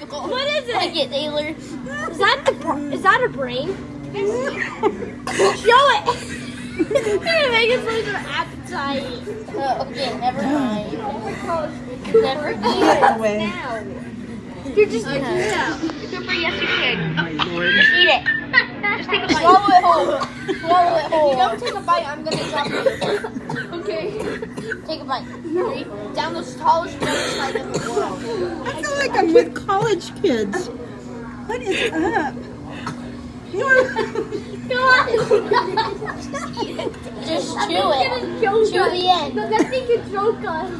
difficult. What is it? Take it, Taylor. Is that a brain? Show it. You're gonna make us lose our appetite. Okay, never mind. Never Get mind. away. You're just Cooper, yes you can. Just eat it. Just take a bite. Swallow it whole. Swallow it If you whole. don't take a bite, I'm gonna drop you. Okay. Take a bite. Down the tallest road slide in the world. I feel like I'm with college kids. What is up? Just chew it. Chew the end. That thing could choke us.